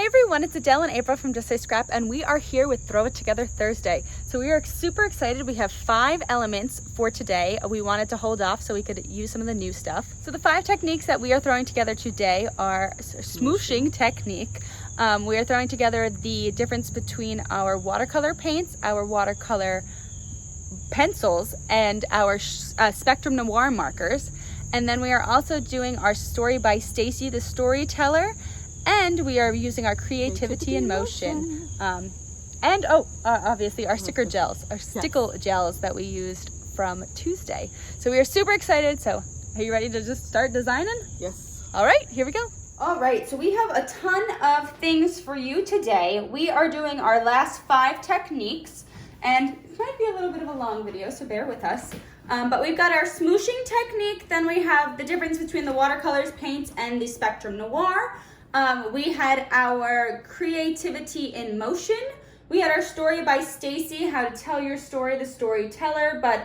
everyone, it's Adele and April from Just Say Scrap, and we are here with Throw It Together Thursday. So we are super excited. We have 5 elements for today. We wanted to hold off so we could use some of the new stuff. So the 5 techniques that we are throwing together today are Smooshing Technique. We are throwing together the difference between our watercolor paints, our watercolor pencils, and our Spectrum Noir markers. And then we are also doing our Story by Stacy, the Storyteller. And we are using our creativity in motion. Obviously our sticker gels, our stickle gels that we used from Tuesday. So we are super excited. So are you ready to just start designing? Yes. All right, here we go. All right, so we have a ton of things for you today. We are doing our last 5 techniques, and it might be a little bit of a long video, so bear with us. But we've got our smooshing technique. Then we have the difference between the watercolors, paints, and the Spectrum Noir. We had our creativity in motion. We had our Story by Stacy, how to tell your story, the Storyteller. But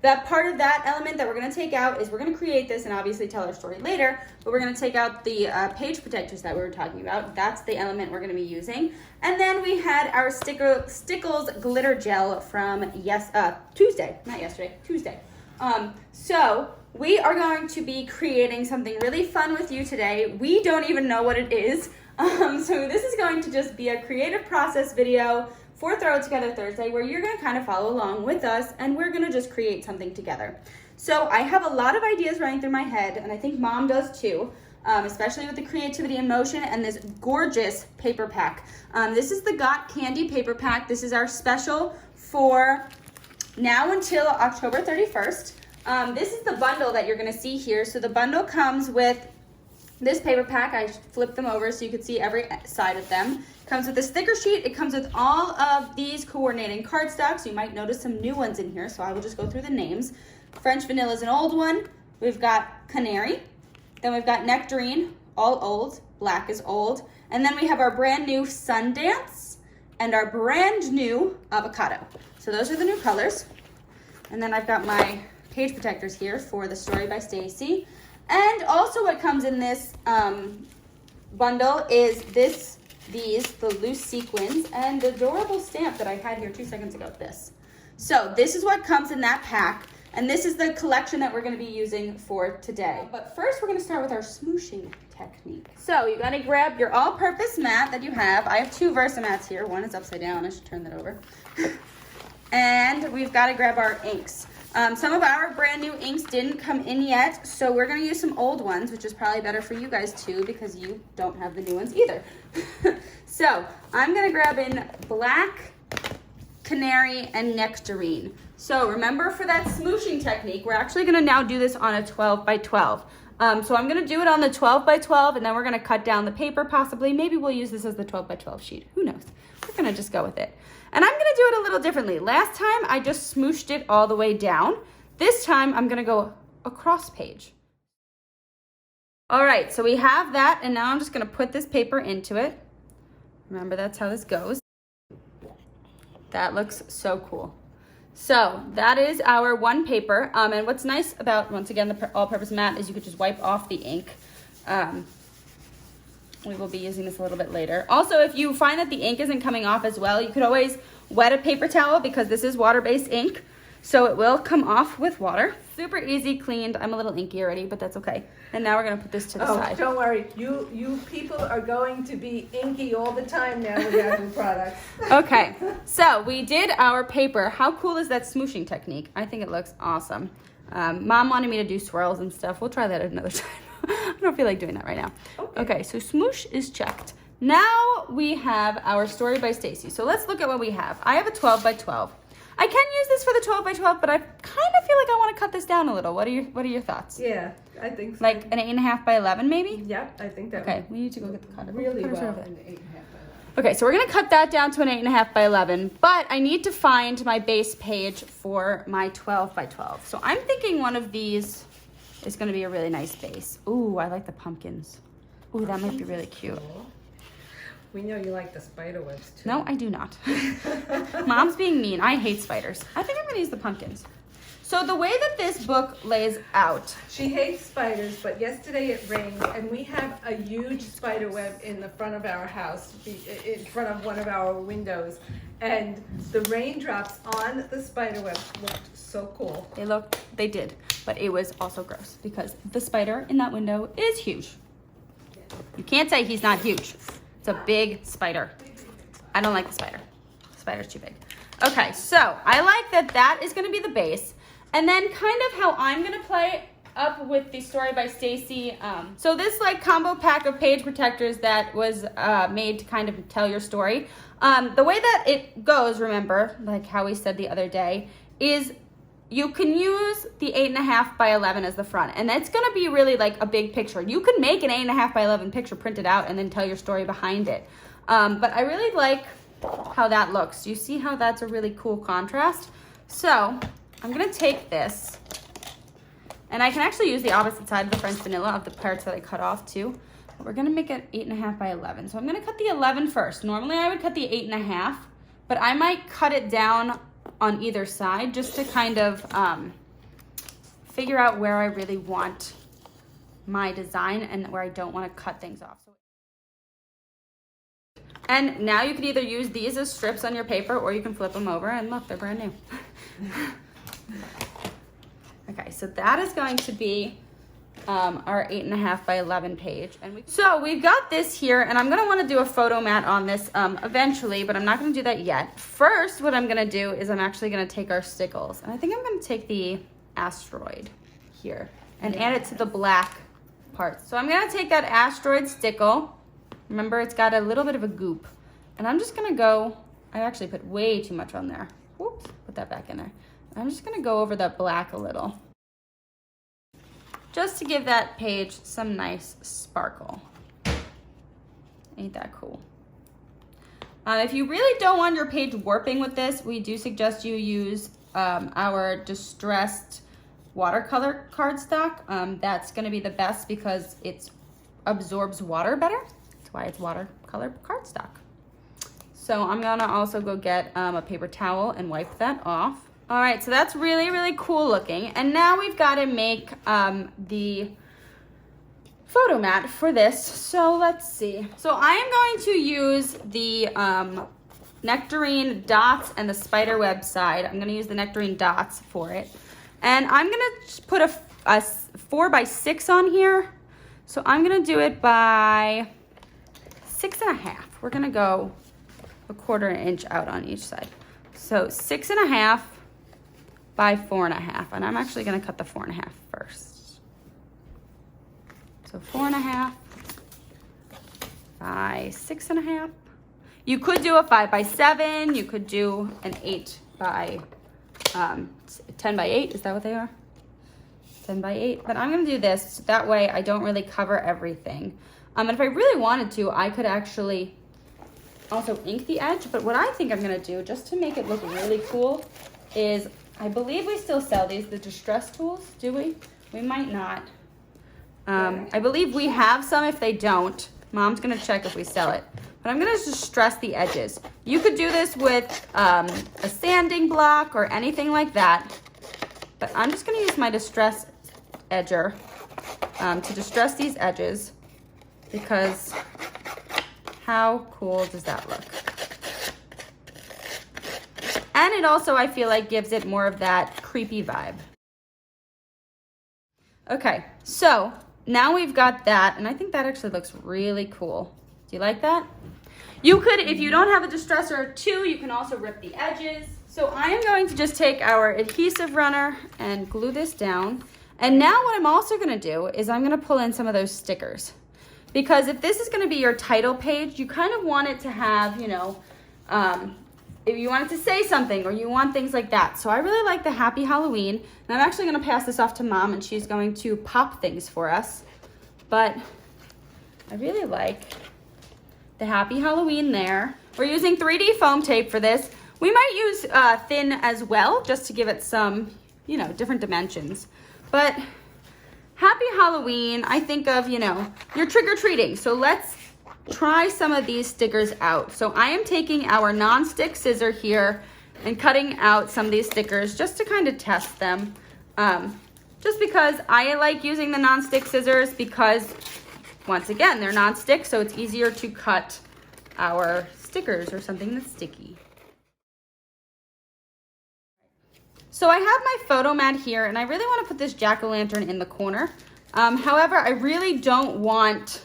that part of that element that we're going to take out is we're going to create this and obviously tell our story later. But we're going to take out the page protectors that we were talking about. That's the element we're going to be using. And then we had our Stickles glitter gel from Tuesday, not yesterday, Tuesday. So we are going to be creating something really fun with you today. We don't even know what it is. So this is going to just be a creative process video for Throw It Together Thursday, where you're going to kind of follow along with us and we're going to just create something together. So I have a lot of ideas running through my head, and I think Mom does too, especially with the creativity in motion and this gorgeous paper pack. This is the Got Candy paper pack. This is our special for now until October 31st. This is the bundle that you're going to see here. So the bundle comes with this paper pack. I flipped them over so you could see every side of them. It comes with a sticker sheet. It comes with all of these coordinating cardstocks. You might notice some new ones in here, so I will just go through the names. French Vanilla is an old one. We've got Canary. Then we've got Nectarine, all old. Black is old. And then we have our brand new Sundance and our brand new Avocado. So those are the new colors. And then I've got my page protectors here for the Story by Stacy. And also what comes in this bundle is the loose sequins and the adorable stamp that I had here 2 seconds ago, this. So this is what comes in that pack, and this is the collection that we're going to be using for today. But first we're going to start with our smooshing technique. So you got to grab your all-purpose mat that you have. I have 2 Versa mats here. One is upside down. I should turn that over. And we've got to grab our inks. Some of our brand new inks didn't come in yet, so we're going to use some old ones, which is probably better for you guys too, because you don't have the new ones either. So I'm going to grab in Black, Canary, and Nectarine. So remember, for that smooshing technique, we're actually going to now do this on a 12 by 12. So I'm going to do it on the 12 by 12, and then we're going to cut down the paper possibly. Maybe we'll use this as the 12 by 12 sheet. Who knows? We're going to just go with it. And I'm going to do it a little differently. Last time I just smooshed it all the way down. This time I'm going to go across page. All right, so we have that, and now I'm just going to put this paper into it. Remember, that's how this goes. That looks so cool. So that is our one paper. And what's nice about, once again, the all-purpose mat is you could just wipe off the ink. We will be using this a little bit later. Also, if you find that the ink isn't coming off as well, you could always wet a paper towel, because this is water-based ink, so it will come off with water. Super easy, cleaned. I'm a little inky already, but that's okay. And now we're gonna put this to the side. Don't worry, you people are going to be inky all the time now with our new products. Okay, so we did our paper. How cool is that smooshing technique? I think it looks awesome. Mom wanted me to do swirls and stuff. We'll try that another time. I don't feel like doing that right now. Okay, so smoosh is checked. Now we have our Story by Stacy. So let's look at what we have. I have a 12 by 12. I can use this for the 12 by 12, but I kind of feel like I want to cut this down a little. What are your thoughts? Yeah, I think so. Like an 8.5 by 11 maybe? Yep, I think that. Okay, we need to go get the cutter. Really well. An 8.5 by 11. Okay, so we're gonna cut that down to an 8.5 by 11, but I need to find my base page for my 12 by 12. So I'm thinking one of these is gonna be a really nice base. Ooh, I like the pumpkins. Ooh, that might be really cute. Cool. We know you like the spider webs too. No, I do not. Mom's being mean. I hate spiders. I think I'm gonna use the pumpkins. So the way that this book lays out. She hates spiders, but yesterday it rained, and we have a huge spider web in the front of our house, in front of one of our windows. And the raindrops on the spider web looked so cool. They did, but it was also gross because the spider in that window is huge. You can't say he's not huge. It's a big spider. I don't like the spider. The spider's too big. Okay, so I like that is gonna be the base. And then kind of how I'm gonna play up with the Story by Stacy. So this like combo pack of page protectors that was made to kind of tell your story. The way that it goes, remember, like how we said the other day, is you can use the 8.5 by 11 as the front, and it's gonna be really like a big picture. You can make an 8.5 by 11 picture, print it out, and then tell your story behind it. But I really like how that looks. You see how that's a really cool contrast? So I'm gonna take this, and I can actually use the opposite side of the French vanilla of the parts that I cut off too. But we're gonna make it 8.5 by 11. So I'm gonna cut the 11 first. Normally I would cut the 8.5, but I might cut it down on either side just to kind of figure out where I really want my design and where I don't want to cut things off. And now you can either use these as strips on your paper, or you can flip them over, and look, they're brand new. Okay, so that is going to be our 8.5 by 11 page. So we've got this here, and I'm gonna wanna do a photo mat on this eventually, but I'm not gonna do that yet. First, what I'm gonna do is I'm actually gonna take our stickles, and I think I'm gonna take the asteroid here and add it to the black parts. So I'm gonna take that asteroid stickle. Remember, it's got a little bit of a goop, and I'm just gonna go, I actually put way too much on there. Whoops, put that back in there. I'm just gonna go over that black a little, just to give that page some nice sparkle. Ain't that cool? If you really don't want your page warping with this, we do suggest you use our distressed watercolor cardstock. That's gonna be the best because it absorbs water better. That's why it's watercolor cardstock. So I'm gonna also go get a paper towel and wipe that off. All right, so that's really, really cool looking. And now we've got to make the photo mat for this. So let's see. So I am going to use the nectarine dots and the spider web side. I'm gonna use the nectarine dots for it. And I'm gonna put a 4x6 on here. So I'm gonna do it by 6.5. We're gonna go a 1/4 inch out on each side. So 6.5 by 4.5, and I'm actually gonna cut the 4.5 first. So 4.5 by 6.5. You could do a 5 by 7. You could do an 8 by 10 by 8. Is that what they are? 10 by 8. But I'm gonna do this so that way I don't really cover everything. And if I really wanted to, I could actually also ink the edge. But what I think I'm gonna do, just to make it look really cool, is I believe we still sell these, the distress tools, do we? We might not. I believe we have some. If they don't, Mom's gonna check if we sell it. But I'm gonna distress the edges. You could do this with a sanding block or anything like that. But I'm just gonna use my distress edger to distress these edges, because how cool does that look? And it also, I feel like, gives it more of that creepy vibe. Okay, so now we've got that, and I think that actually looks really cool. Do you like that? You could, if you don't have a distressor too, you can also rip the edges. So I am going to just take our adhesive runner and glue this down. And now what I'm also gonna do is I'm gonna pull in some of those stickers. Because if this is gonna be your title page, you kind of want it to have, you know, if you want it to say something or you want things like that. So I really like the Happy Halloween. And I'm actually gonna pass this off to Mom, and she's going to pop things for us. But I really like the Happy Halloween there. We're using 3D foam tape for this. We might use thin as well, just to give it some, you know, different dimensions. But Happy Halloween, I think of, you know, you're trick-or-treating. So let's try some of these stickers out. So I am taking our non-stick scissor here and cutting out some of these stickers just to kind of test them. Just because I like using the non-stick scissors because, once again, they're non-stick, so it's easier to cut our stickers or something that's sticky. So I have my photo mat here, and I really want to put this jack-o'-lantern in the corner. However, I really don't want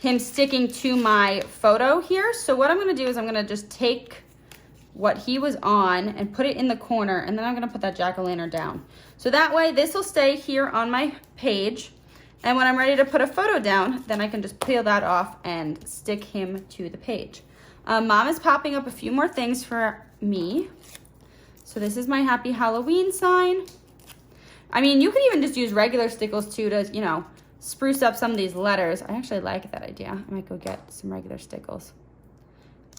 him sticking to my photo here. So what I'm going to do is I'm going to just take what he was on and put it in the corner, and then I'm going to put that jack-o'-lantern down. So that way this will stay here on my page, and when I'm ready to put a photo down, then I can just peel that off and stick him to the page. Mom is popping up a few more things for me. So this is my Happy Halloween sign. I mean, you can even just use regular stickles too to, you know, spruce up some of these letters. I actually like that idea. I might go get some regular stickles.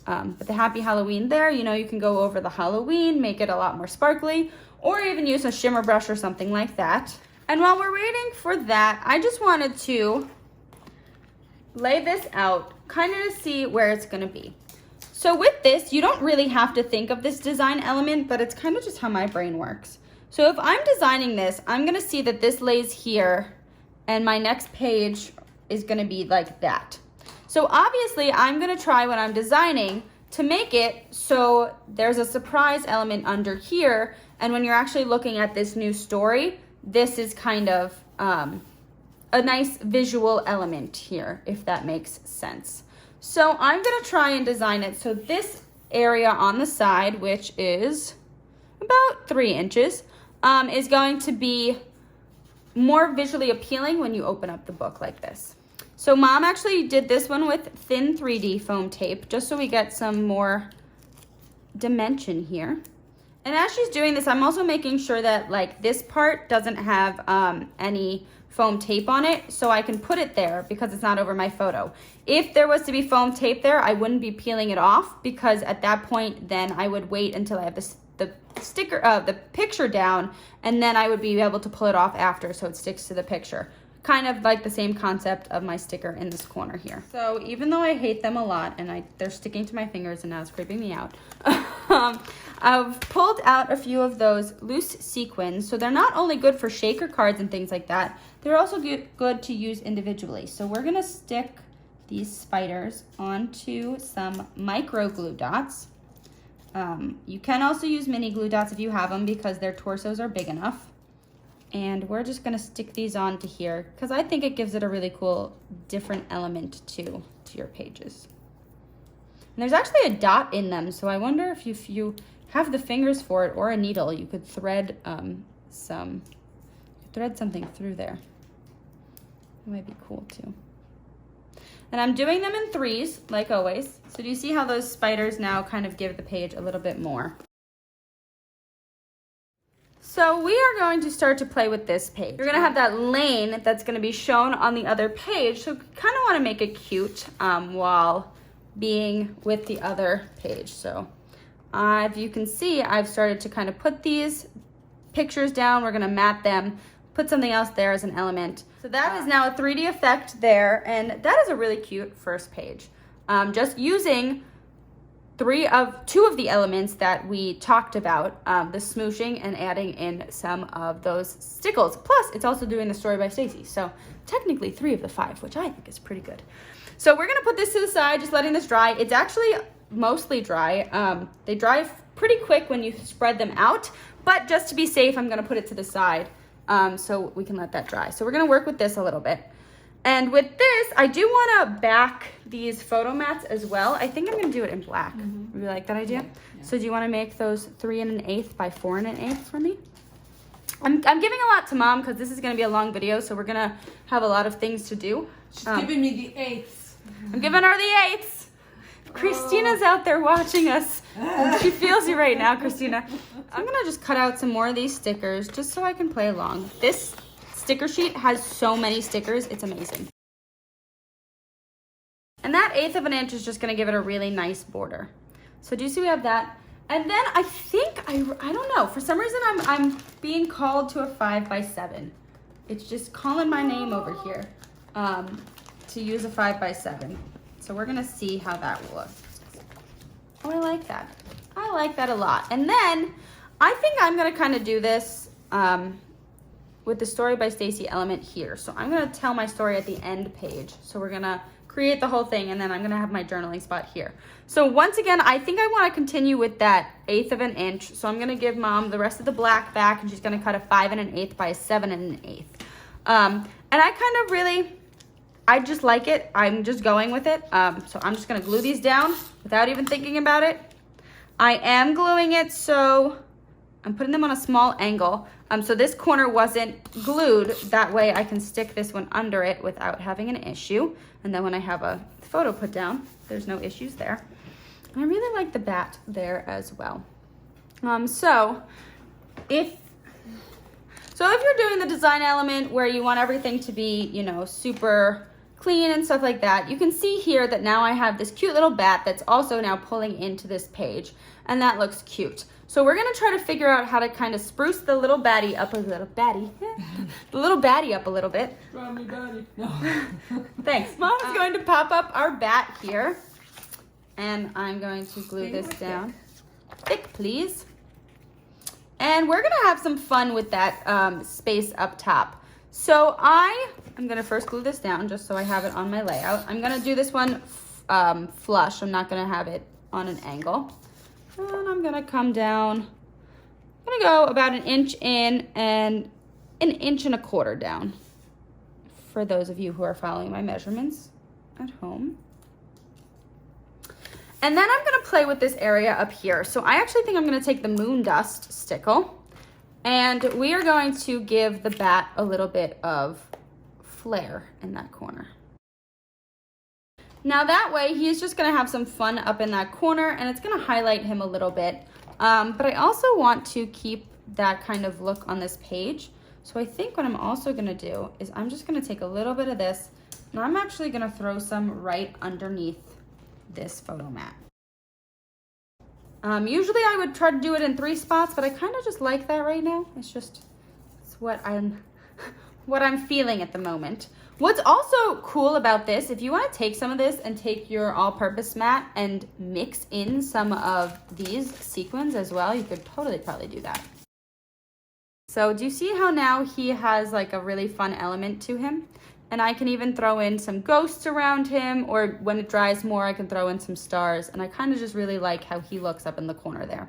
But the Happy Halloween there, you know, you can go over the Halloween, make it a lot more sparkly, or even use a shimmer brush or something like that. And while we're waiting for that, I just wanted to lay this out kind of to see where it's going to be. So with this, you don't really have to think of this design element, but it's kind of just how my brain works. So if I'm designing this, I'm going to see that this lays here and my next page is going to be like that. So obviously I'm going to try when I'm designing to make it so there's a surprise element under here, and when you're actually looking at this new story, this is kind of a nice visual element here, if that makes sense. So I'm going to try and design it so this area on the side, which is about 3 inches, is going to be more visually appealing when you open up the book like this. So Mom actually did this one with thin 3D foam tape, just so we get some more dimension here. And as she's doing this, I'm also making sure that like this part doesn't have any foam tape on it, so I can put it there because it's not over my photo. If there was to be foam tape there, I wouldn't be peeling it off, because at that point, then I would wait until I have the picture down, and then I would be able to pull it off after so it sticks to the picture. Kind of like the same concept of my sticker in this corner here. So even though I hate them a lot and they're sticking to my fingers and now it's creeping me out, I've pulled out a few of those loose sequins. So they're not only good for shaker cards and things like that, they're also good to use individually. So we're gonna stick these spiders onto some micro glue dots. You can also use mini glue dots if you have them, because their torsos are big enough. And we're just gonna stick these onto here because I think it gives it a really cool different element to your pages. And there's actually a dot in them, so I wonder if you have the fingers for it or a needle, you could thread something through there. It might be cool too. And I'm doing them in 3s, like always. So do you see how those spiders now kind of give the page a little bit more? So we are going to start to play with this page. You're gonna have that lane that's gonna be shown on the other page, so kind of wanna make it cute while being with the other page. So if you can see, I've started to kind of put these pictures down. We're gonna mat them, put something else there as an element. So that is now a 3D effect there, and that is a really cute first page. Just using two of the elements that we talked about, the smooshing and adding in some of those stickles. Plus, it's also doing the story by Stacy. So technically 3 of the 5, which I think is pretty good. So we're gonna put this to the side, just letting this dry. It's actually mostly dry. They dry pretty quick when you spread them out, but just to be safe, I'm gonna put it to the side so we can let that dry. So we're gonna work with this a little bit. And with this, I do want to back these photo mats as well. I think I'm going to do it in black. You like that idea? Yeah. So do you want to make those 3 1/8 by 4 1/8 for me? I'm giving a lot to Mom because this is going to be a long video, so we're going to have a lot of things to do. She's giving me the 8ths. I'm giving her the 8ths. Christina's out there watching us. She feels you right now, Christina. I'm going to just cut out some more of these stickers just so I can play along. This sticker sheet has so many stickers, it's amazing. And that 1/8 of an inch is just gonna give it a really nice border. So do you see we have that? And then I think, I don't know, for some reason I'm being called to a 5 by 7. It's just calling my name over here to use a 5 by 7. So we're gonna see how that will look. Oh, I like that. I like that a lot. And then I think I'm gonna kind of do this with the Story by Stacy element here. So I'm gonna tell my story at the end page. So we're gonna create the whole thing, and then I'm gonna have my journaling spot here. So once again, I think I wanna continue with that 1/8 of an inch. So I'm gonna give Mom the rest of the black back, and she's gonna cut a 5 1/8 by a 7 1/8. And I kind of really, I just like it. I'm just going with it. So I'm just gonna glue these down without even thinking about it. I am gluing it, so I'm putting them on a small angle. So this corner wasn't glued. That way I can stick this one under it without having an issue. And then when I have a photo put down, there's no issues there. And I really like the bat there as well. So if you're doing the design element where you want everything to be, you know, super clean and stuff like that, you can see here that now I have this cute little bat that's also now pulling into this page, and that looks cute. So we're gonna try to figure out how to kind of spruce the little baddie up a little bit. Mommy, Daddy. No. Thanks. Mom is going to pop up our bat here, and I'm going to glue this down. Thick, please. And we're gonna have some fun with that space up top. So I'm gonna first glue this down just so I have it on my layout. I'm gonna do this one flush. I'm not gonna have it on an angle. And I'm gonna come down. I'm gonna go about 1 inch in and 1.25 inches down, for those of you who are following my measurements at home. And then I'm gonna play with this area up here. So I actually think I'm gonna take the moon dust stickle, and we are going to give the bat a little bit of flair in that corner. Now that way, he's just gonna have some fun up in that corner, and it's gonna highlight him a little bit. But I also want to keep that kind of look on this page. So I think what I'm also gonna do is I'm just gonna take a little bit of this, and I'm actually gonna throw some right underneath this photo mat. Usually I would try to do it in 3 spots, but I kind of just like that right now. It's what I'm feeling at the moment. What's also cool about this, if you want to take some of this and take your all-purpose mat and mix in some of these sequins as well, you could totally probably do that. So do you see how now he has like a really fun element to him? And I can even throw in some ghosts around him, or when it dries more, I can throw in some stars. And I kind of just really like how he looks up in the corner there.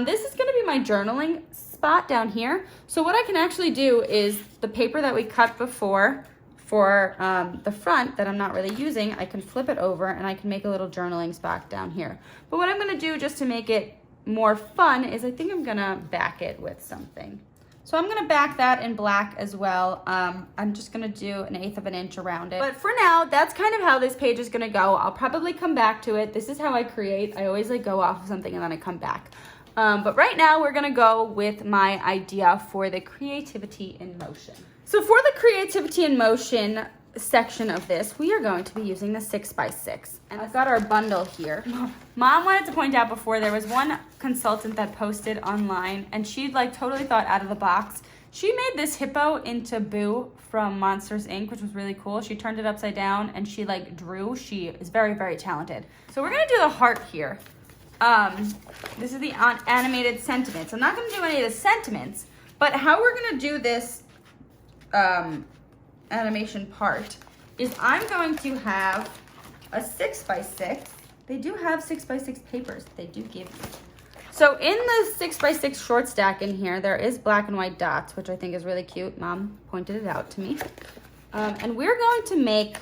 This is gonna be my journaling spot down here. So what I can actually do is the paper that we cut before for the front that I'm not really using, I can flip it over and I can make a little journaling spot down here. But what I'm gonna do just to make it more fun is I think I'm gonna back it with something. So I'm gonna back that in black as well. I'm just gonna do 1/8 of an inch around it. But for now, that's kind of how this page is gonna go. I'll probably come back to it. This is how I create. I always like go off of something and then I come back. But right now we're gonna go with my idea for the creativity in motion. So for the creativity in motion section of this, we are going to be using the 6x6. And I've got our bundle here. Mom wanted to point out before, there was one consultant that posted online and she'd like totally thought out of the box. She made this hippo into Boo from Monsters Inc., which was really cool. She turned it upside down and she like drew. She is very, very talented. So we're gonna do the heart here. This is the animated sentiments. I'm not gonna do any of the sentiments, but how we're gonna do this animation part is I'm going to have a 6x6. They do have 6x6 papers. They do give you. So in the 6x6 short stack in here, there is black and white dots, which I think is really cute. Mom pointed it out to me. And we're going to make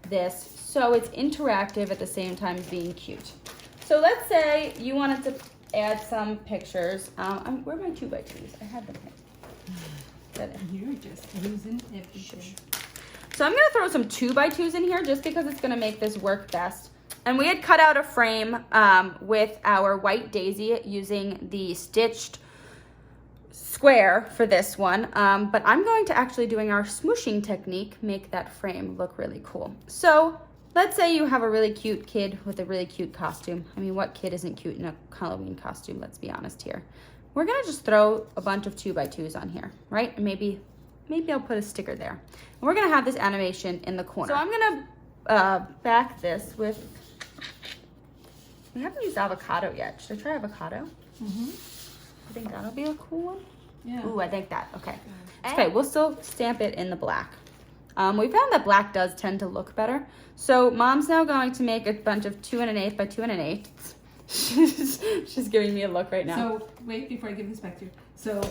this so it's interactive at the same time as being cute. So let's say you wanted to add some pictures. Where are my 2x2s? I had them here. You're just losing everything. So I'm gonna throw some 2x2s in here just because it's gonna make this work best. And we had cut out a frame with our white daisy using the stitched square for this one. But I'm going to actually doing our smooshing technique, make that frame look really cool. So let's say you have a really cute kid with a really cute costume. I mean, what kid isn't cute in a Halloween costume? Let's be honest here. We're gonna just throw a bunch of 2x2s on here, right? And maybe I'll put a sticker there. And we're gonna have this animation in the corner. So I'm gonna back this with, we haven't used avocado yet. Should I try avocado? I think that'll be a cool one. Yeah. Ooh, I think that, okay. Okay, we'll still stamp it in the black. We found that black does tend to look better. So Mom's now going to make a bunch of 2 1/8 by 2 1/8. She's giving me a look right now. So wait, before I give this back to you. So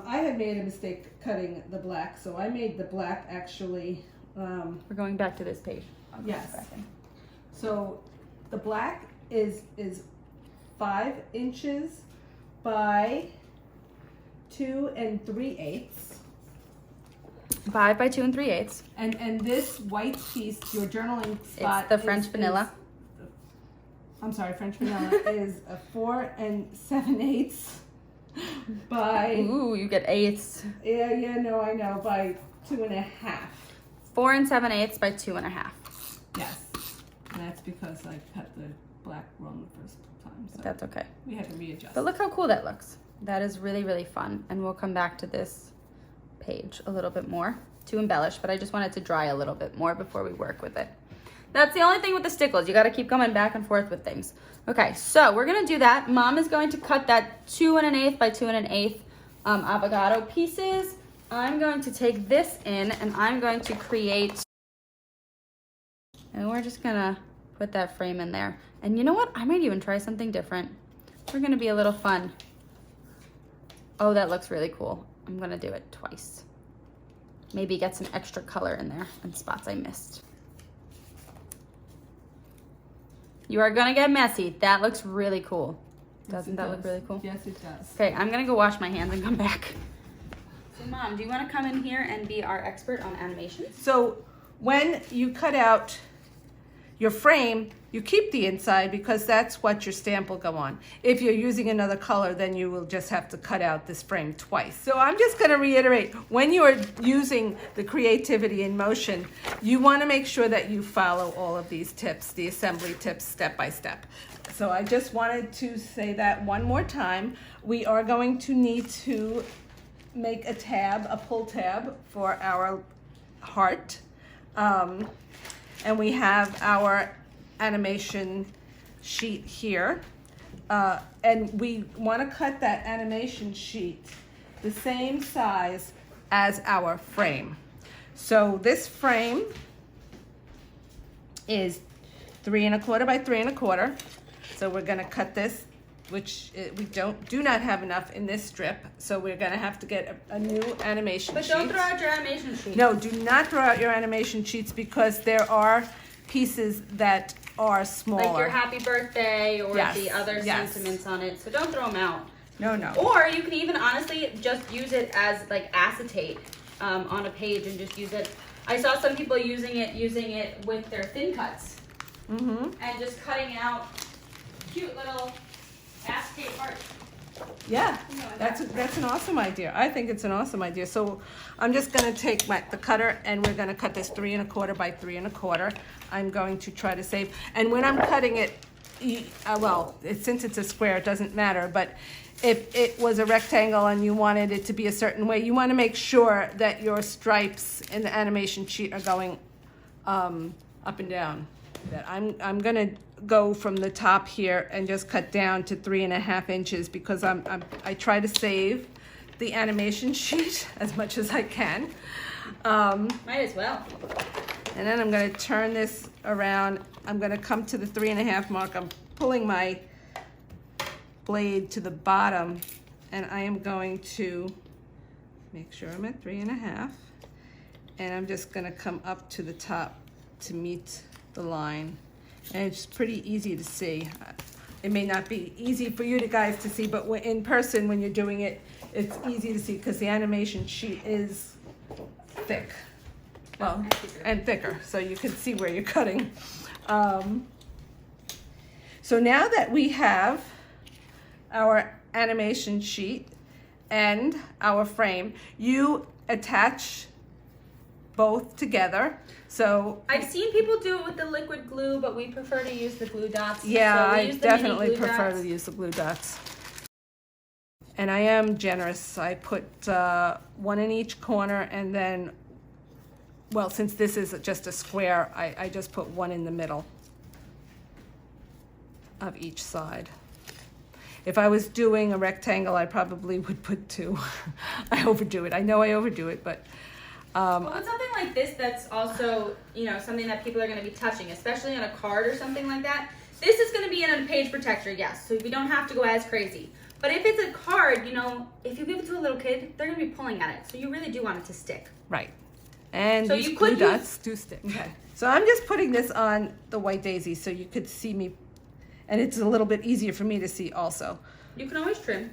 I had made a mistake cutting the black. So I made the black actually. We're going back to this page. Yes. So the black is 5 inches by 2 3/8. 5 by 2 3/8. And this white piece, your journaling spot, it's the French vanilla. I'm sorry, French vanilla is a 4 7/8 by. Ooh, you get eighths. Yeah, no, I know, by 2 1/2. 4 7/8 by 2 1/2. Yes, and that's because I cut the black wrong the first time. So That's okay. we had to readjust. But look how cool that looks. That is really, really fun. And we'll come back to this page a little bit more to embellish, but I just want it to dry a little bit more before we work with it. That's the only thing with the stickles. You got to keep coming back and forth with things. Okay, so we're going to do that. Mom is going to cut that 2 1/8 by 2 1/8 avocado pieces. I'm going to take this in and I'm going to create, and we're just going to put that frame in there. And you know what? I might even try something different. We're going to be a little fun. Oh, that looks really cool. I'm going to do it twice. Maybe get some extra color in there and spots I missed. You are gonna get messy. That looks really cool. Doesn't that look really cool? Yes, it does. Okay, I'm gonna go wash my hands and come back. So Mom, do you wanna come in here and be our expert on animations? So when you cut out your frame, you keep the inside because that's what your stamp will go on. If you're using another color, then you will just have to cut out this frame twice. So I'm just gonna reiterate, when you are using the creativity in motion, you wanna make sure that you follow all of these tips, the assembly tips step by step. So I just wanted to say that one more time. We are going to need to make a tab, a pull tab for our heart. And we have our animation sheet here. And we want to cut that animation sheet the same size as our frame. So this frame is 3 1/4 by 3 1/4. So we're going to cut this, which we do not have enough in this strip. So we're going to have to get a new animation sheet. But don't throw out your animation sheet. No, do not throw out your animation sheets because there are pieces that are smaller. Like your happy birthday or Yes, the other yes. sentiments on it. So don't throw them out. No. Or you can even honestly just use it as like acetate on a page and just use it. I saw some people using it with their thin cuts. Mm-hmm. And just cutting out cute little acetate hearts. Yeah, that's an awesome idea. I think it's an awesome idea. So I'm just going to take the cutter and we're going to cut this 3 1/4 by 3 1/4. I'm going to try to save. And when I'm cutting it, since it's a square, it doesn't matter. But if it was a rectangle and you wanted it to be a certain way, you want to make sure that your stripes in the animation sheet are going up and down. That I'm going to go from the top here and just cut down to 3 1/2 inches because I try to save the animation sheet as much as I can. Might as well. And then I'm going to turn this around. I'm going to come to the 3 1/2 mark. I'm pulling my blade to the bottom and I am going to make sure I'm at 3 1/2. And I'm just going to come up to the top to meet the line. And it's pretty easy to see. It may not be easy for you guys to see, but in person when you're doing it, it's easy to see because the animation sheet is thick. Well, and thicker, so you can see where you're cutting. So now that we have our animation sheet and our frame, you attach both together. So I've seen people do it with the liquid glue, but we prefer to use the glue dots. yeah, so I use the definitely mini glue prefer dots. to use the glue dots. And I am generous. I put 1 in each corner and then, well, since this is just a square, I just put 1 in the middle of each side. If I was doing a rectangle, I probably would put 2. I overdo it. I know I overdo it, but Well, with something like this, that's also, you know, something that people are going to be touching, especially on a card or something like that. This is going to be in a page protector, yes, so we don't have to go as crazy. But if it's a card, you know, if you give it to a little kid, they're going to be pulling at it. So you really do want it to stick. right. And So these you glue could dots do stick. Okay. So I'm just putting this on the white daisy so you could see me, and it's a little bit easier for me to see also. You can always trim.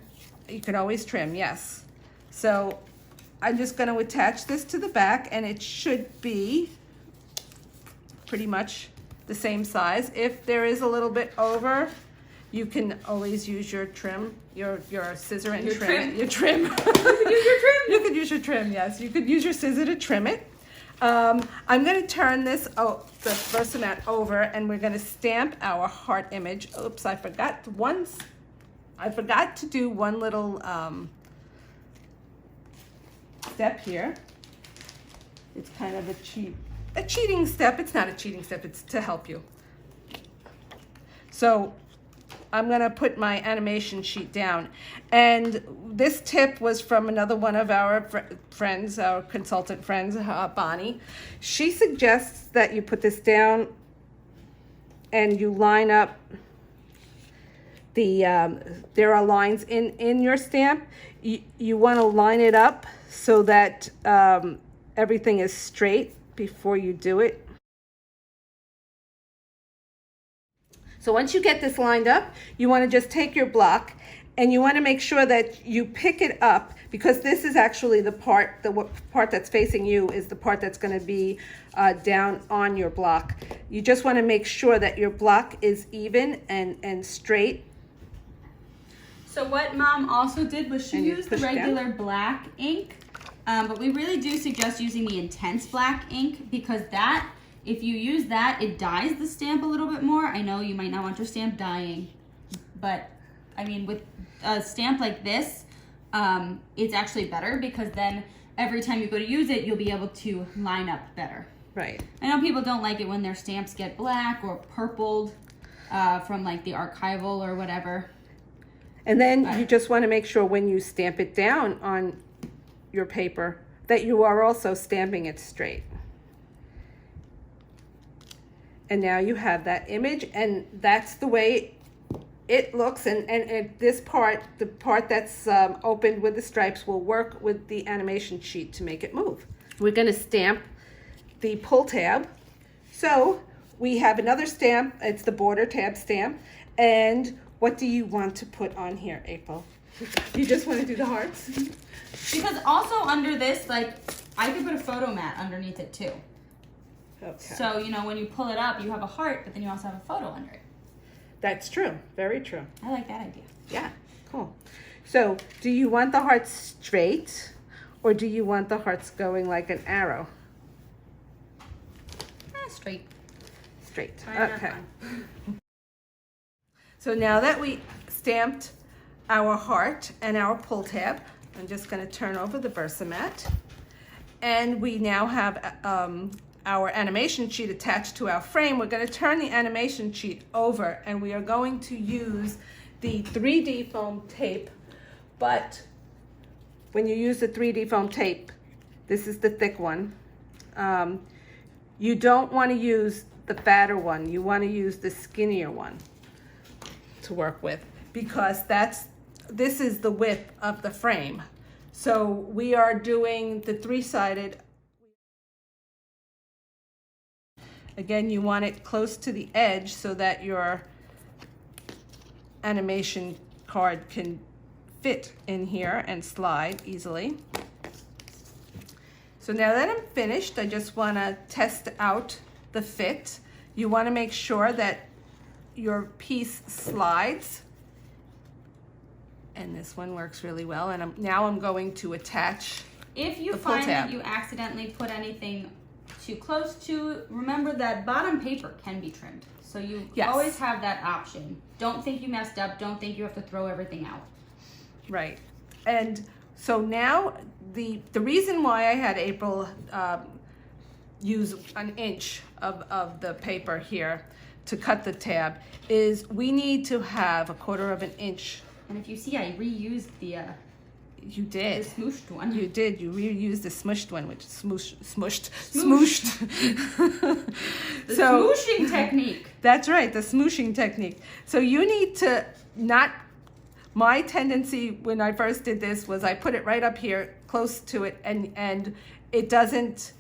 You can always trim, yes. So I'm just going to attach this to the back, and it should be pretty much the same size. If there is a little bit over, you can always use your trim, your scissor and trim it. Your trim. You can use your trim. You could use your trim, yes. You could use your scissor to trim it. I'm going to turn this, the Versamat over, and we're going to stamp our heart image. Oops, I forgot to do one little step here. It's kind of a cheating step. It's not a cheating step, it's to help you. So I'm gonna put my animation sheet down. And this tip was from another one of our friends, our consultant friends, Bonnie. She suggests that you put this down and you line up there are lines in your stamp. You want to line it up so that everything is straight before you do it. So once you get this lined up, you want to just take your block and you want to make sure that you pick it up, because this is actually the part that's facing you is the part that's going to be down on your block. You just want to make sure that your block is even and straight. So what Mom also did was she used the regular down. black ink, but we really do suggest using the intense black ink, because that, if you use that, it dyes the stamp a little bit more. I know you might not want your stamp dyeing, but I mean, with a stamp like this, it's actually better, because then every time you go to use it, you'll be able to line up better. Right. I know people don't like it when their stamps get black or purpled from like the archival or whatever. And then you just want to make sure when you stamp it down on your paper that you are also stamping it straight. And now you have that image, and that's the way it looks. And this part, the part that's opened with the stripes, will work with the animation sheet to make it move. We're going to stamp the pull tab. So we have another stamp. It's the border tab stamp. And what do you want to put on here, April? You just want to do the hearts? Because also under this, like, I could put a photo mat underneath it too. Okay. So, you know, when you pull it up, you have a heart, but then you also have a photo under it. That's true. Very true. I like that idea. Yeah, cool. So, do you want the hearts straight, or do you want the hearts going like an arrow? Straight. Straight. Right, Okay. So now that we stamped our heart and our pull tab, I'm just going to turn over the Versamat, and we now have our animation sheet attached to our frame. We're going to turn the animation sheet over, and we are going to use the 3D foam tape. But when you use the 3D foam tape, this is the thick one. You don't want to use the fatter one. You want to use the skinnier one to work with, because this is the width of the frame. So we are doing the 3-sided. Again, you want it close to the edge so that your animation card can fit in here and slide easily. So now that I'm finished, I just want to test out the fit. You want to make sure that your piece slides, and this one works really well. And now I'm going to attach. If you the pull find tab. that you accidentally put anything too close to, remember that bottom paper can be trimmed. So you Yes. always have that option. Don't think you messed up. Don't think you have to throw everything out. Right. And so now the reason why I had April use an inch of the paper here to cut the tab is we need to have 1/4 of an inch And if you see, I reused the You did. smooshed one. You did. You reused the smushed one, which is smooshed. The smooshing technique. That's right, the smooshing technique. So you need to not. My tendency when I first did this was I put it right up here, close to it, and it doesn't.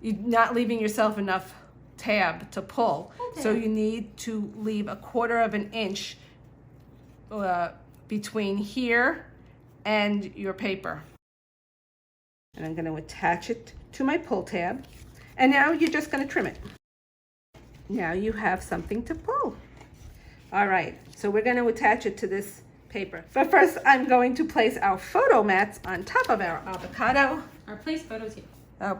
You're not leaving yourself enough tab to pull. Okay. So you need to leave 1/4 of an inch between here and your paper. And I'm going to attach it to my pull tab. And now you're just going to trim it. Now you have something to pull. All right, so we're going to attach it to this paper. But first, I'm going to place our photo mats on top of our avocado. Our place photos here.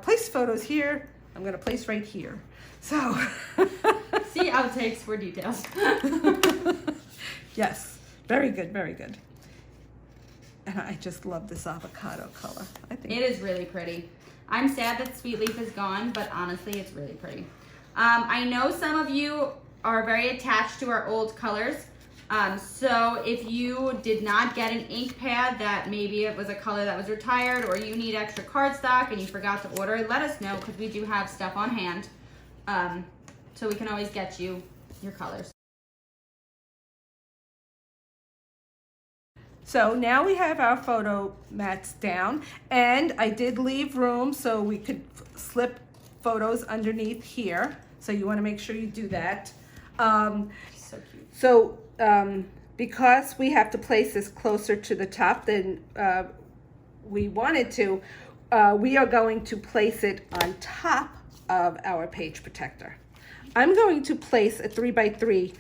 Place photos here. I'm going to place right here. So. See outtakes for details. Yes, very good, very good. And I just love this avocado color. I think It is really pretty. I'm sad that Sweet Leaf is gone, but honestly, it's really pretty. I know some of you are very attached to our old colors. So if you did not get an ink pad that maybe it was a color that was retired, or you need extra cardstock and you forgot to order, let us know, because we do have stuff on hand. So we can always get you your colors. so. Now we have our photo mats down, and I did leave room so we could slip photos underneath here. So you want to make sure you do that. So cute. So because we have to place this closer to the top than we wanted to, we are going to place it on top of our page protector. I'm going to place a 3x3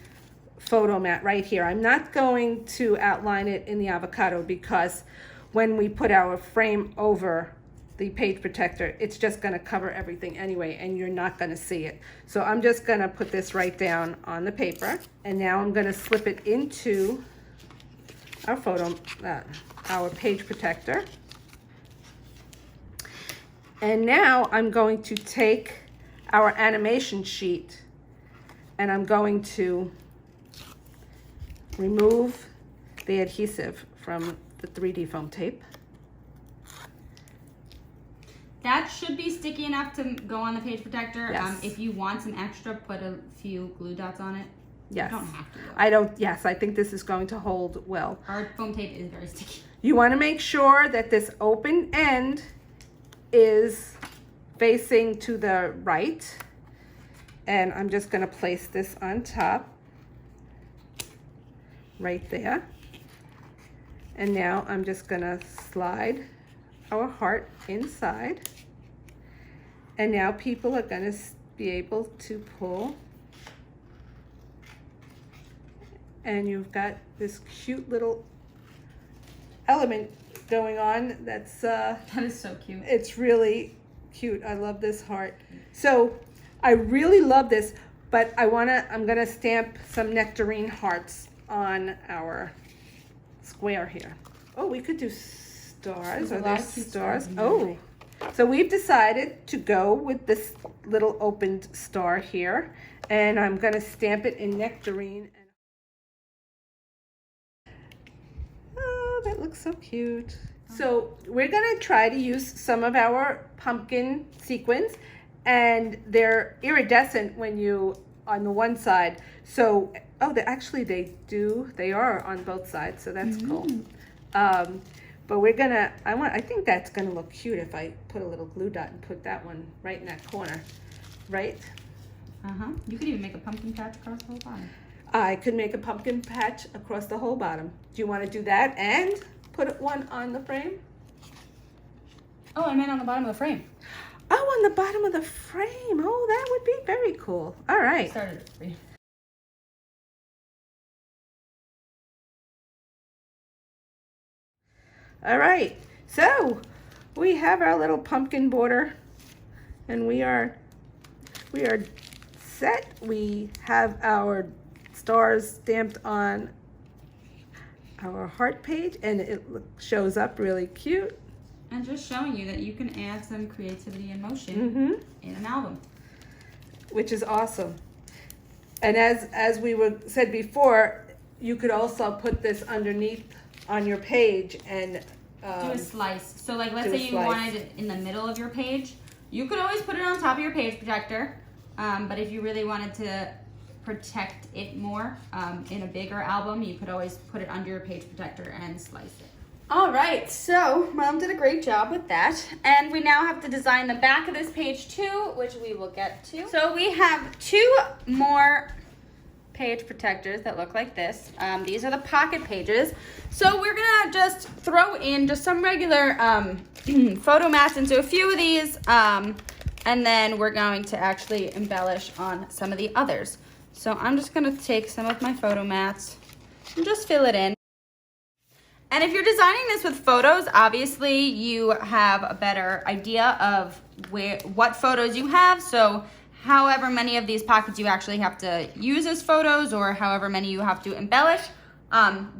photo mat right here. I'm not going to outline it in the avocado because when we put our frame over the page protector, it's just going to cover everything anyway, and you're not going to see it. So I'm just going to put this right down on the paper, and now I'm going to slip it into our our page protector. And now I'm going to take our animation sheet, and I'm going to remove the adhesive from the 3D foam tape. That should be sticky enough to go on the page protector. Yes. If you want some extra, put a few glue dots on it. Yes. You don't have to, though. I don't, yes, I think this is going to hold well. Our foam tape is very sticky. You want to make sure that this open end is facing to the right. And I'm just going to place this on top, right there. And now I'm just going to slide our heart inside. And now people are going to be able to pull. And you've got this cute little element going on that's That is so cute. it's really cute. I love this heart. So I really love this, but I'm gonna stamp some nectarine hearts on our square here. Oh, we could do stars. There's a Are lot there of cute stars? stars in Oh, so we've decided to go with this little opened star here, and I'm gonna stamp it in nectarine. Oh, that looks so cute. So we're gonna try to use some of our pumpkin sequins, and they're iridescent when you on the one side. So they are on both sides, so that's cool. But I think that's gonna look cute if I put a little glue dot and put that one right in that corner, right? You could even make a pumpkin patch across the whole bottom. I could make a pumpkin patch across the whole bottom. Do you want to do that and put one on the frame? Oh, I meant on the bottom of the frame. Oh, on the bottom of the frame. Oh, that would be very cool. All right. Started it for you. All right. So we have our little pumpkin border, and we are set. We have our stars stamped on our heart page, and it shows up really cute. And just showing you that you can add some creativity and motion in an album. Which is awesome. And as we said before, you could also put this underneath on your page and do a slice. So like, let's do a say you slice. wanted it in the middle of your page. You could always put it on top of your page protector. But if you really wanted to protect it more in a bigger album, you could always put it under your page protector and slice it. All right, so Mom did a great job with that. And we now have to design the back of this page too, which we will get to. So we have 2 more page protectors that look like this. These are the pocket pages. So we're gonna just throw in just some regular photo mats into a few of these, and then we're going to actually embellish on some of the others. So I'm just gonna take some of my photo mats and just fill it in. And if you're designing this with photos, obviously you have a better idea of what photos you have. So however many of these pockets you actually have to use as photos, or however many you have to embellish.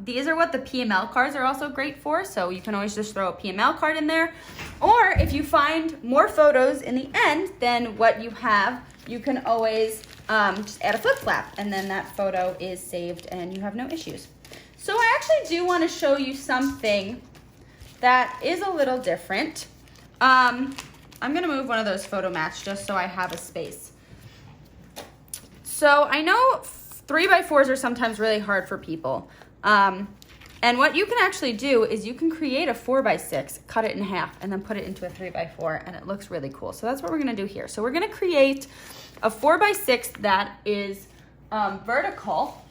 These are what the PML cards are also great for. So you can always just throw a PML card in there. Or if you find more photos in the end than what you have, you can always just add a flip flap, and then that photo is saved and you have no issues. So I actually do want to show you something that is a little different. I'm gonna move one of those photo mats just so I have a space. So I know 3x4s are sometimes really hard for people. And what you can actually do is you can create a 4x6, cut it in half, and then put it into a 3x4, and it looks really cool. So that's what we're gonna do here. So we're gonna create a 4x6 that is vertical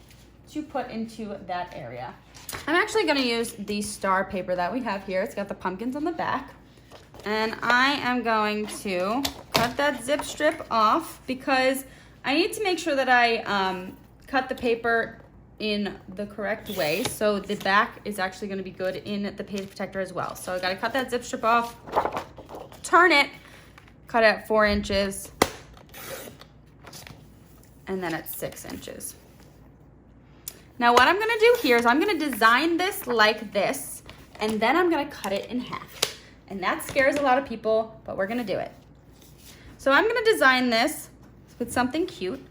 to put into that area. I'm actually gonna use the star paper that we have here. It's got the pumpkins on the back. And I am going to cut that zip strip off because I need to make sure that I cut the paper in the correct way. So the back is actually gonna be good in the page protector as well. So I gotta cut that zip strip off, turn it, cut it at 4 inches, and then at 6 inches. Now what I'm gonna do here is I'm gonna design this like this, and then I'm gonna cut it in half. And that scares a lot of people, but we're gonna do it. So I'm gonna design this with something cute.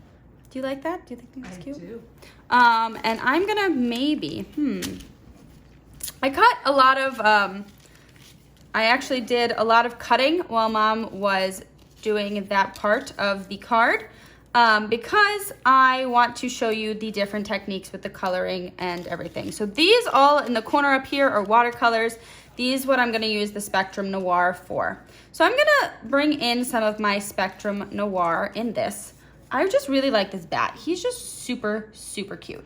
Do you like that? Do you think that's cute? I do. And I'm gonna maybe, I cut a lot of, I actually did a lot of cutting while Mom was doing that part of the card. Because I want to show you the different techniques with the coloring and everything. So these all in the corner up here are watercolors. These what I'm gonna use the Spectrum Noir for. So I'm gonna bring in some of my Spectrum Noir in this. I just really like this bat. He's just super, super cute.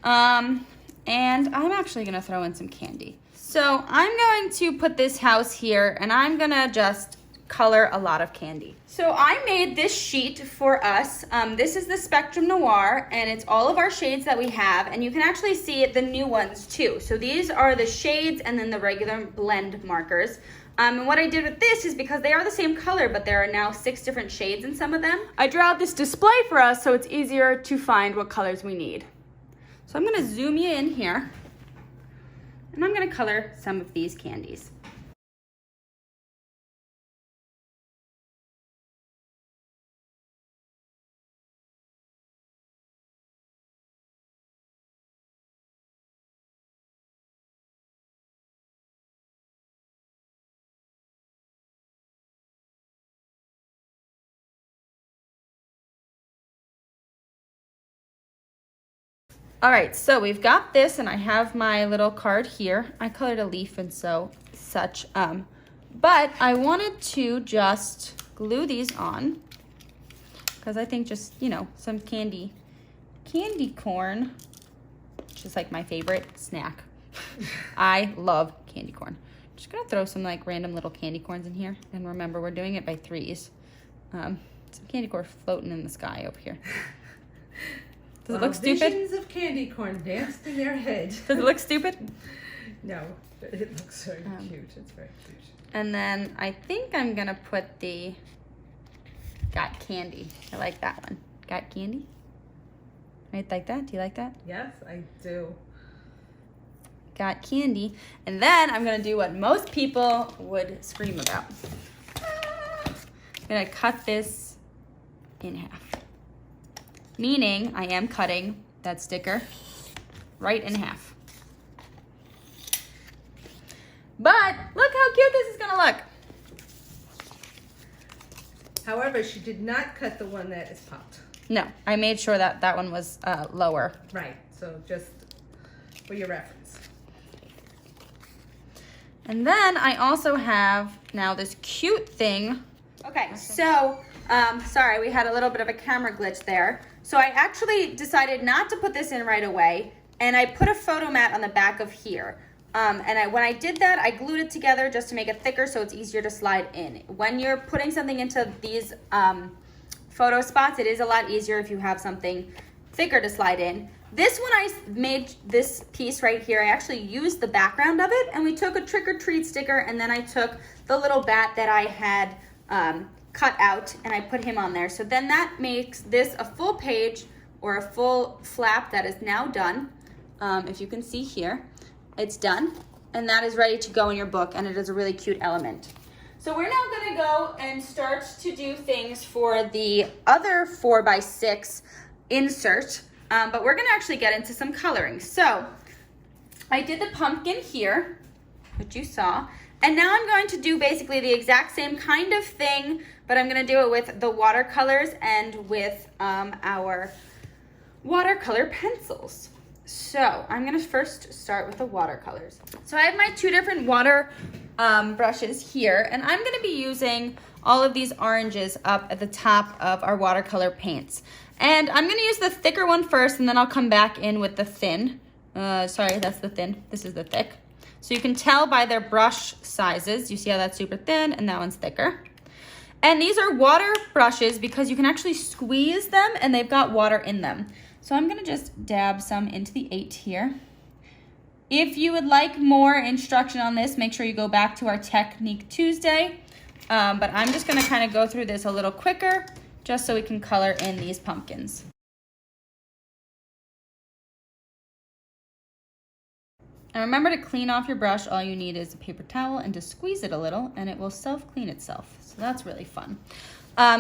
And I'm actually gonna throw in some candy. So I'm going to put this house here and I'm gonna just color a lot of candy. So I made this sheet for us. This is the Spectrum Noir, and it's all of our shades that we have, and you can actually see the new ones too. So these are the shades and then the regular blend markers. And what I did with this is because they are the same color, but there are now 6 different shades in some of them. I drew out this display for us so it's easier to find what colors we need. So I'm gonna zoom you in here, and I'm gonna color some of these candies. All right, so we've got this, and I have my little card here. I colored a leaf and such, but I wanted to just glue these on because I think just, you know, some candy corn, which is like my favorite snack. I love candy corn. Just gonna throw some like random little candy corns in here, and remember we're doing it by 3s. Some candy corn floating in the sky over here. Does it look stupid? Visions of candy corn danced in their head. Does it look stupid? No, but it looks very cute. It's very cute. And then I think I'm gonna put the got candy. I like that one. Got candy? Right, like that? Do you like that? Yes, I do. Got candy. And then I'm gonna do what most people would scream about. I'm gonna cut this in half. Meaning I am cutting that sticker right in half. But look how cute this is gonna look. However, she did not cut the one that is popped. No, I made sure that that one was lower. Right, so just for your reference. And then I also have now this cute thing. Okay, so, sorry, we had a little bit of a camera glitch there. So I actually decided not to put this in right away, and I put a photo mat on the back of here. When I did that, I glued it together just to make it thicker so it's easier to slide in. When you're putting something into these photo spots, it is a lot easier if you have something thicker to slide in. This one, I made this piece right here. I actually used the background of it, and we took a trick or treat sticker, and then I took the little bat that I had cut out, and I put him on there. So then that makes this a full page or a full flap that is now done. If you can see here, it's done, and that is ready to go in your book, and it is a really cute element. So we're now gonna go and start to do things for the other 4x6 insert, but we're gonna actually get into some coloring. So I did the pumpkin here, which you saw, and now I'm going to do basically the exact same kind of thing, but I'm gonna do it with the watercolors and with our watercolor pencils. So I'm gonna first start with the watercolors. So I have my two different water brushes here, and I'm gonna be using all of these oranges up at the top of our watercolor paints. And I'm gonna use the thicker one first, and then I'll come back in with the thin. Sorry, that's the thin, this is the thick. So you can tell by their brush sizes. You see how that's super thin and that one's thicker. And these are water brushes because you can actually squeeze them and they've got water in them. So I'm gonna just dab some into the 8 here. If you would like more instruction on this, make sure you go back to our Technique Tuesday. But I'm just gonna kind of go through this a little quicker just so we can color in these pumpkins. And remember to clean off your brush. All you need is a paper towel and to squeeze it a little and it will self-clean itself. So that's really fun.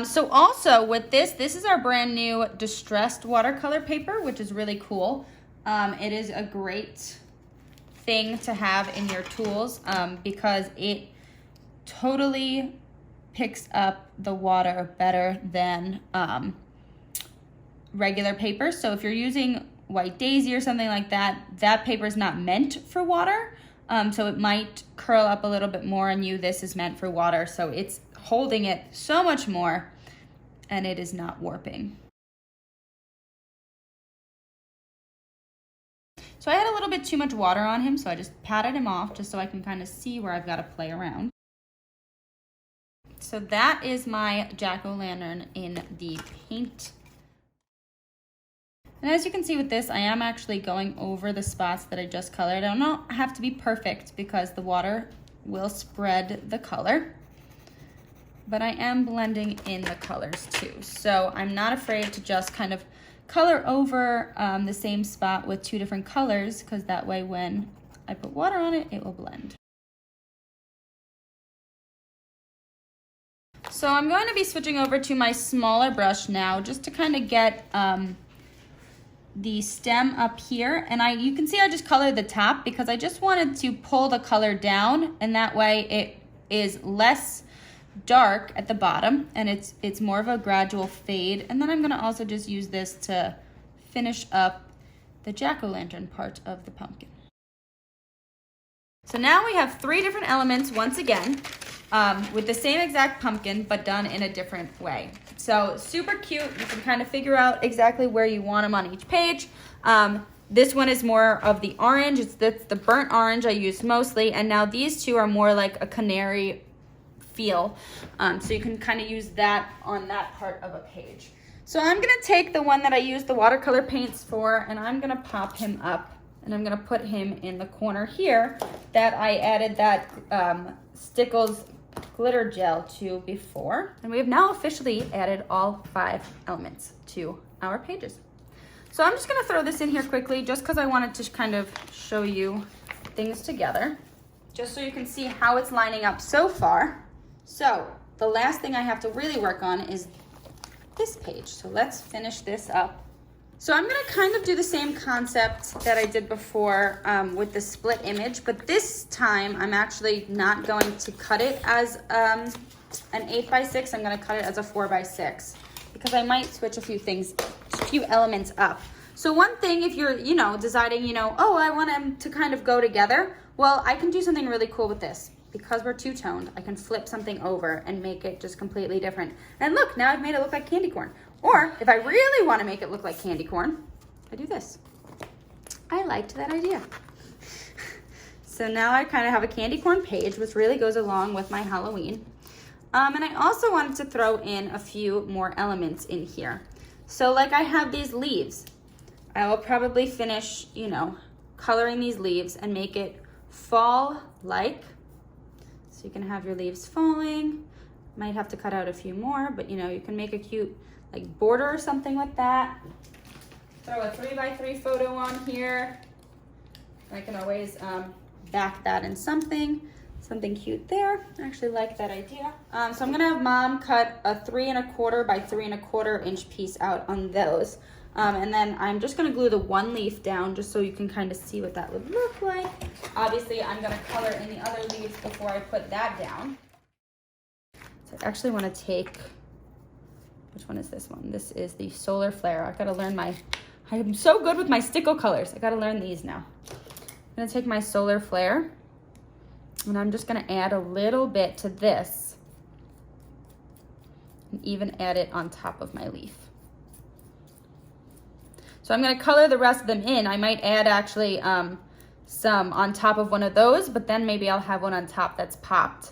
So also with this is our brand new distressed watercolor paper, which is really cool. It is a great thing to have in your tools because it totally picks up the water better than regular paper. So if you're using White Daisy or something like that, that paper is not meant for water. So it might curl up a little bit more on you. This is meant for water. So it's holding it so much more and it is not warping. So I had a little bit too much water on him, so I just patted him off just so I can kind of see where I've got to play around. So that is my jack-o'-lantern in the paint. And as you can see with this, I am actually going over the spots that I just colored. I don't have to be perfect because the water will spread the color, but I am blending in the colors too. So I'm not afraid to just kind of color over the same spot with two different colors, because that way when I put water on it, it will blend. So I'm going to be switching over to my smaller brush now just to kind of get the stem up here, and you can see I just colored the top because I just wanted to pull the color down, and that way it is less dark at the bottom and it's more of a gradual fade. And then I'm going to also just use this to finish up the jack-o'-lantern part of the pumpkin. So now we have 3 different elements once again with the same exact pumpkin but done in a different way. So super cute. You can kind of figure out exactly where you want them on each page. This one is more of the orange. It's the burnt orange I used mostly, and now these two are more like a canary feel. So you can kind of use that on that part of a page. So I'm gonna take the one that I used the watercolor paints for, and I'm gonna pop him up, and I'm gonna put him in the corner here that I added that Stickles glitter gel to before. And we have now officially added all 5 elements to our pages. So I'm just gonna throw this in here quickly just because I wanted to kind of show you things together, just so you can see how it's lining up so far. So the last thing I have to really work on is this page. So let's finish this up So I'm gonna kind of do the same concept that I did before with the split image, but this time I'm actually not going to cut it as an 8x6. I'm gonna cut it as a 4x6 because I might switch a few things, a few elements up. So one thing, if you're, deciding, oh, I want them to kind of go together, well, I can do something really cool with this. Because we're two-toned, I can flip something over and make it just completely different. And look, now I've made it look like candy corn. Or if I really want to make it look like candy corn, I do this. I liked that idea. So now I kind of have a candy corn page, which really goes along with my Halloween. And I also wanted to throw in a few more elements in here. So like I have these leaves. I will probably finish, coloring these leaves and make it fall-like. So you can have your leaves falling. Might have to cut out a few more, but you can make a cute like border or something with that. Throw a 3x3 photo on here. I can always back that in something cute there. I actually like that idea. So I'm gonna have Mom cut a 3 1/4 by 3 1/4 inch piece out on those. And then I'm just gonna glue the one leaf down just so you can kind of see what that would look like. Obviously, I'm gonna color in the other leaves before I put that down. So I actually wanna take, which one is this one? This is the Solar Flare. I've gotta learn I'm so good with my stickle colors. I gotta learn these now. I'm gonna take my Solar Flare and I'm just gonna add a little bit to this and even add it on top of my leaf. So I'm gonna color the rest of them in. I might add actually some on top of one of those, but then maybe I'll have one on top that's popped.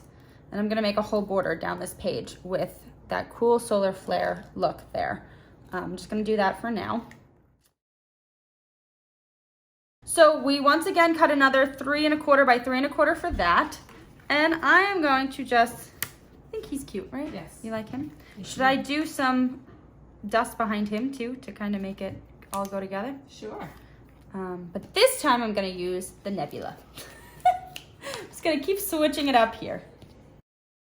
And I'm gonna make a whole border down this page with that cool Solar Flare look there. I'm just gonna do that for now. So we once again cut another 3 1/4 by 3 1/4 for that. And I am going to just, I think he's cute, right? Yes. You like him? Should I do some dust behind him too to kind of make it all go together? Sure. But this time I'm gonna use the nebula. I'm just gonna keep switching it up here.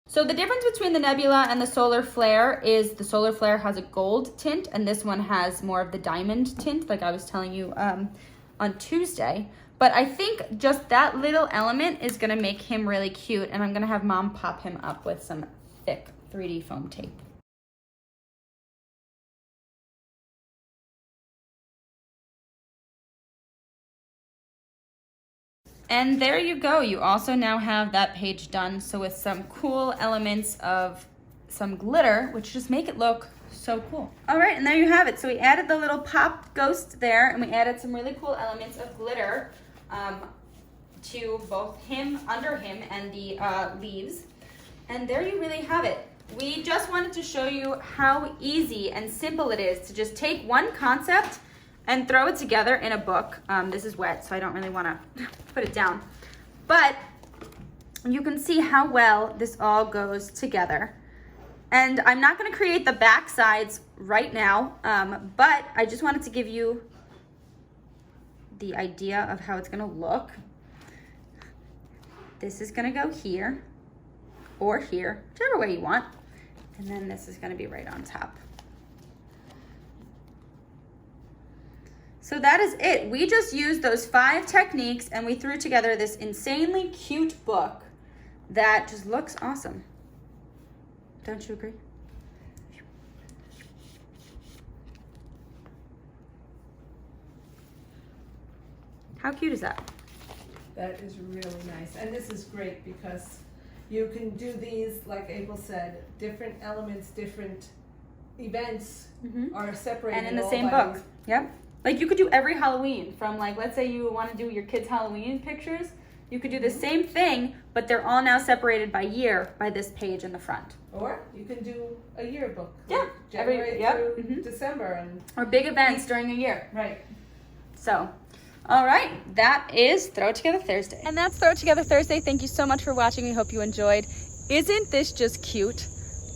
So the difference between the nebula and the Solar Flare is the Solar Flare has a gold tint and this one has more of the diamond tint, like I was telling you on Tuesday. But I think just that little element is gonna make him really cute, and I'm gonna have Mom pop him up with some thick 3D foam tape. And there you go. You also now have that page done. So with some cool elements of some glitter, which just make it look so cool. All right, and there you have it. So we added the little pop ghost there, and we added some really cool elements of glitter to both him, under him, and the leaves. And there you really have it. We just wanted to show you how easy and simple it is to just take one concept and throw it together in a book. This is wet, so I don't really want to put it down. But you can see how well this all goes together. And I'm not going to create the back sides right now, but I just wanted to give you the idea of how it's going to look. This is going to go here or here, whichever way you want. And then this is going to be right on top. So that is it. We just used those 5 techniques and we threw together this insanely cute book that just looks awesome. Don't you agree? How cute is that? That is really nice. And this is great because you can do these, like April said, different elements, different events are separated. And in the same book. Yep. Like you could do every Halloween from, like, let's say you want to do your kids' Halloween pictures. You could do the same thing, but they're all now separated by year by this page in the front. Or you can do a yearbook. Yeah. Like January through December. Or big events during a year. Right. So, all right, that is Throw It Together Thursday. And that's Throw It Together Thursday. Thank you so much for watching. We hope you enjoyed. Isn't this just cute?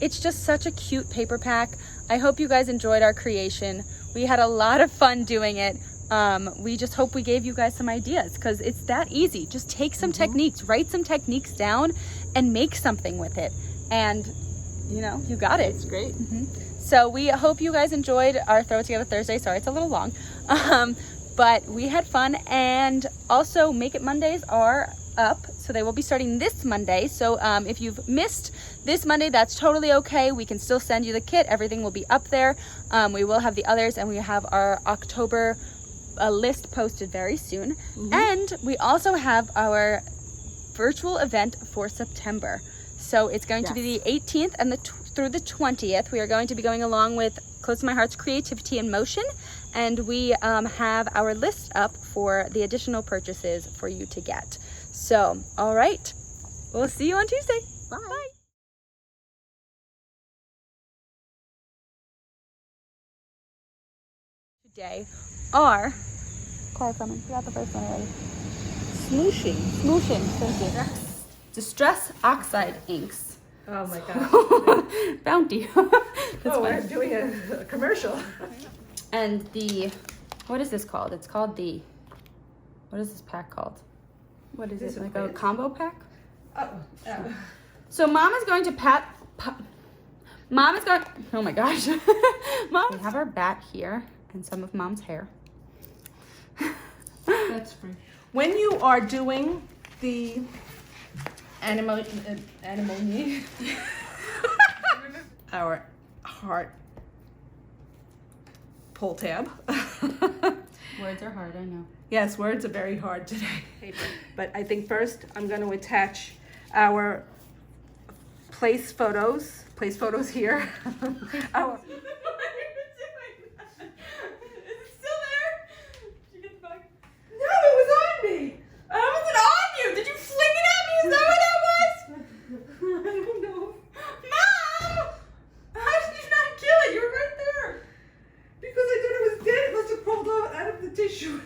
It's just such a cute paper pack. I hope you guys enjoyed our creation. We had a lot of fun doing it. We just hope we gave you guys some ideas because it's that easy. Just take some techniques, write some techniques down and make something with it. And you know, you got it. It's great. So we hope you guys enjoyed our Throw It Together Thursday. Sorry, it's a little long. But we had fun, and also Make It Mondays are up. So they will be starting this Monday. So if you've missed this Monday, that's totally okay. We can still send you the kit. Everything will be up there. We will have the others, and we have our October list posted very soon. And we also have our virtual event for September. So it's going to be the 18th and through the 20th. We are going to be going along with Close to My Heart's Creativity in Motion, and we have our list up for the additional purchases for you to get. So, all right, we'll see you on Tuesday. Bye. Bye. Today are, quiet coming, forgot the first one already. Smooshing. Smooshing, thank you. Distress Oxide inks. Oh my gosh. Bounty. We're doing a commercial. And what is this called? It's called what is this pack called? What is it, like a combo pack? So Mom is going to oh my gosh. We have our bat here and some of Mom's hair. That's free. When you are doing the animal our heart pull tab. Words are hard, I know. Yes, words are very hard today. But I think first I'm going to attach our place photos here. Our tissue.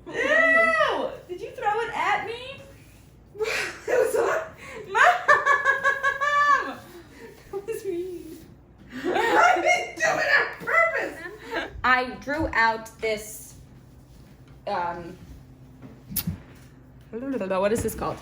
Ew! Did you throw it at me? It was on. Mom! That was mean. I didn't do it on purpose. I drew out this, what is this called?